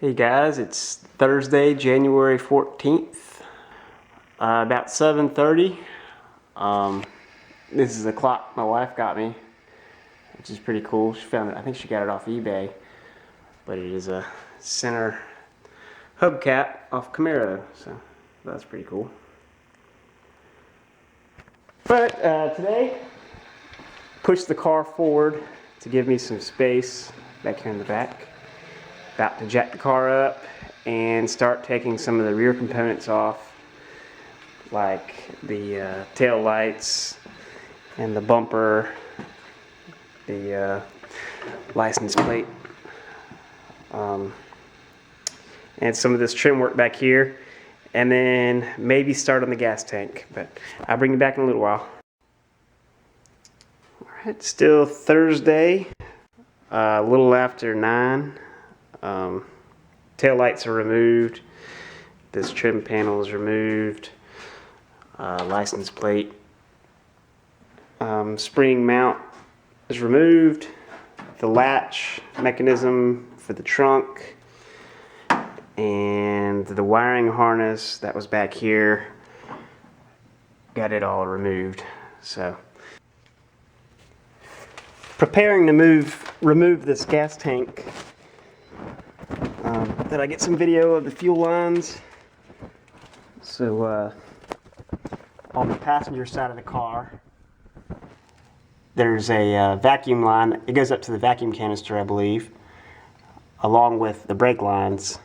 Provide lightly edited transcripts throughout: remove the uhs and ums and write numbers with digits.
Hey guys, it's Thursday, January 14th, about 7:30. This is a clock my wife got me, which is pretty cool. She found it, I think she got it off eBay, but it is a center hubcap off Camaro, so that's pretty cool. But today, pushed the car forward to give me some space back here in the back. About to jack the car up and start taking some of the rear components off, like the tail lights and the bumper, the license plate, and some of this trim work back here, and then maybe start on the gas tank, but I'll bring you back in a little while. Alright, still Thursday, a little after 9. Tail lights are removed. This trim panel is removed. License plate. Spring mount is removed. The latch mechanism for the trunk. And the wiring harness that was back here. Got it all removed. So, preparing to remove this gas tank. Then I get some video of the fuel lines. So on the passenger side of the car, there's a vacuum line. It goes up to the vacuum canister, I believe, along with the brake lines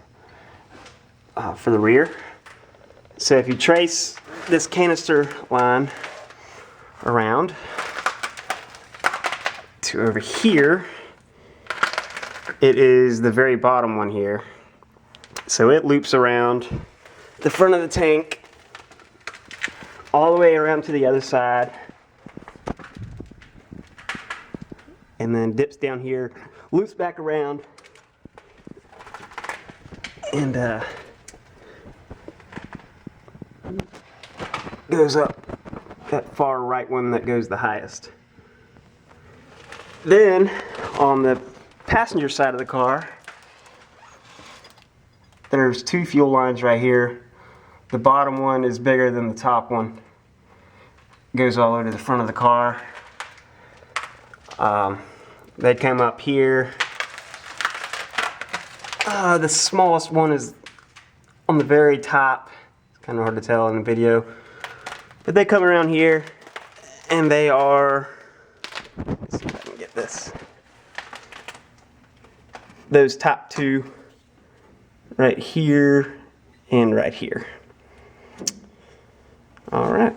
for the rear. So if you trace this canister line around to over here, it is the very bottom one here. So it loops around the front of the tank all the way around to the other side, and then dips down here, loops back around, and goes up that far right one that goes the highest. Then on the passenger side of the car, there's two fuel lines right here. The bottom one is bigger than the top one. Goes all the way to the front of the car. They come up here. The smallest one is on the very top. It's kind of hard to tell in the video. But they come around here, and they are, let's see if I can get this. Those top two right here and right here. Alright.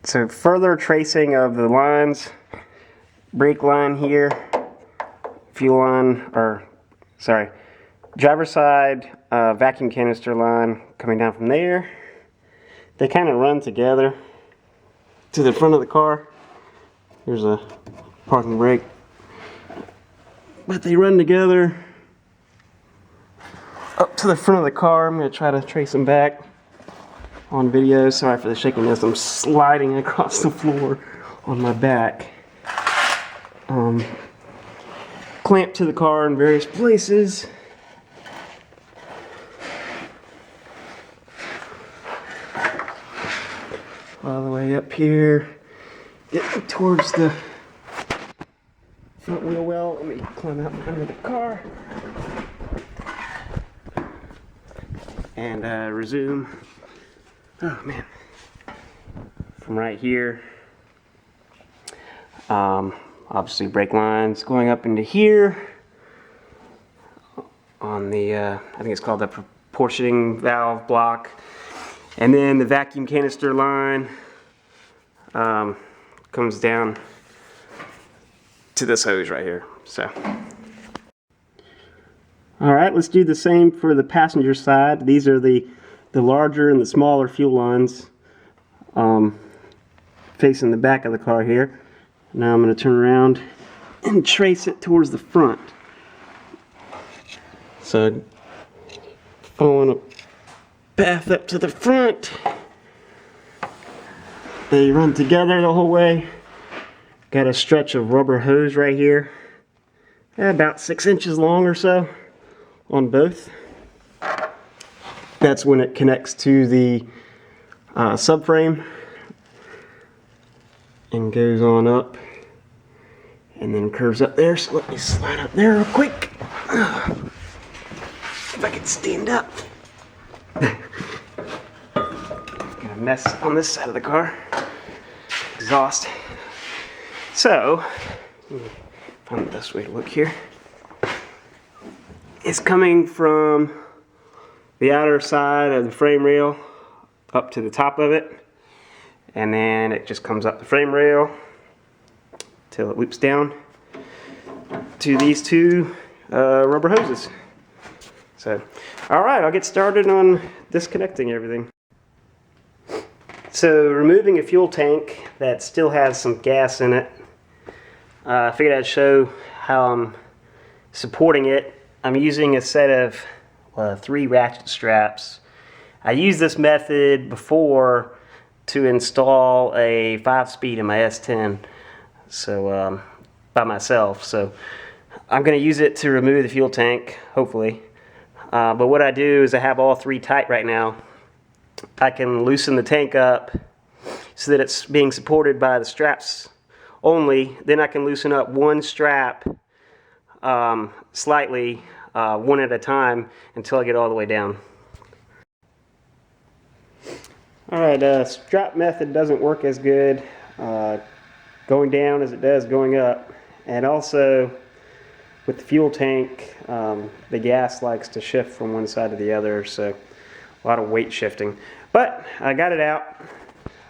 So further tracing of the lines, brake line here, fuel line, or sorry, driver's side vacuum canister line coming down from there. They kind of run together to the front of the car. Here's a parking brake. But they run together up to the front of the car. I'm going to try to trace them back on video. Sorry for the shakiness. I'm sliding across the floor on my back. Clamped to the car in various places. All the way up here. Getting towards the front wheel well. Let me climb out under the car. And resume. Oh man. From right here. Obviously brake lines going up into here. On the, I think it's called the proportioning valve block. And then the vacuum canister line comes down to this hose right here. So, all right, let's do the same for the passenger side. These are the larger and the smaller fuel lines facing the back of the car here. Now I'm going to turn around and trace it towards the front. So, following a path up to the front. They run together the whole way. Got a stretch of rubber hose right here, about 6 inches long or so, on both. That's when it connects to the subframe and goes on up and then curves up there. So let me slide up there real quick. If I can stand up. Got a mess on this side of the car. Exhaust. So, find the best way to look here. It's coming from the outer side of the frame rail up to the top of it, and then it just comes up the frame rail till it loops down to these two rubber hoses. So, alright, I'll get started on disconnecting everything. So, removing a fuel tank that still has some gas in it, I figured I'd show how I'm supporting it. I'm using a set of 3 ratchet straps. I used this method before to install a 5-speed in my S10, so by myself. So I'm going to use it to remove the fuel tank, hopefully. But what I do is I have all 3 tight right now. I can loosen the tank up so that it's being supported by the straps only. Then I can loosen up one strap slightly, one at a time, until I get all the way down. Alright, strap method doesn't work as good going down as it does going up. And also, with the fuel tank, the gas likes to shift from one side to the other, so a lot of weight shifting. But I got it out.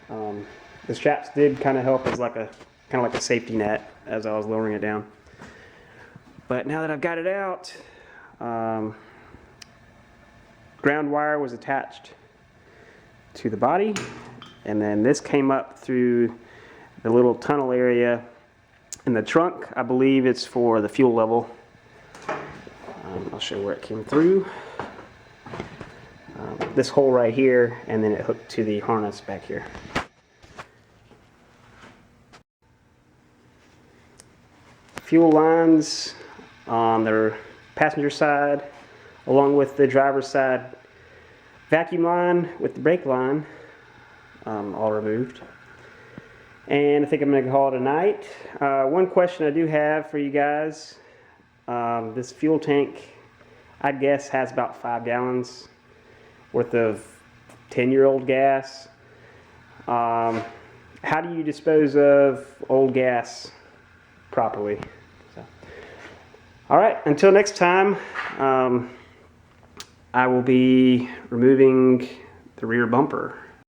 The straps did kind of help as like a safety net as I was lowering it down. But now that I've got it out, ground wire was attached to the body, and then this came up through the little tunnel area in the trunk. I believe it's for the fuel level. I'll show you where it came through. This hole right here, and then it hooked to the harness back here. Fuel lines on the passenger side, along with the driver's side vacuum line with the brake line, all removed. And I think I'm going to call it a night. One question I do have for you guys. This fuel tank, I guess, has about 5 gallons worth of 10-year-old gas. How do you dispose of old gas properly? So, all right, until next time, I will be removing the rear bumper.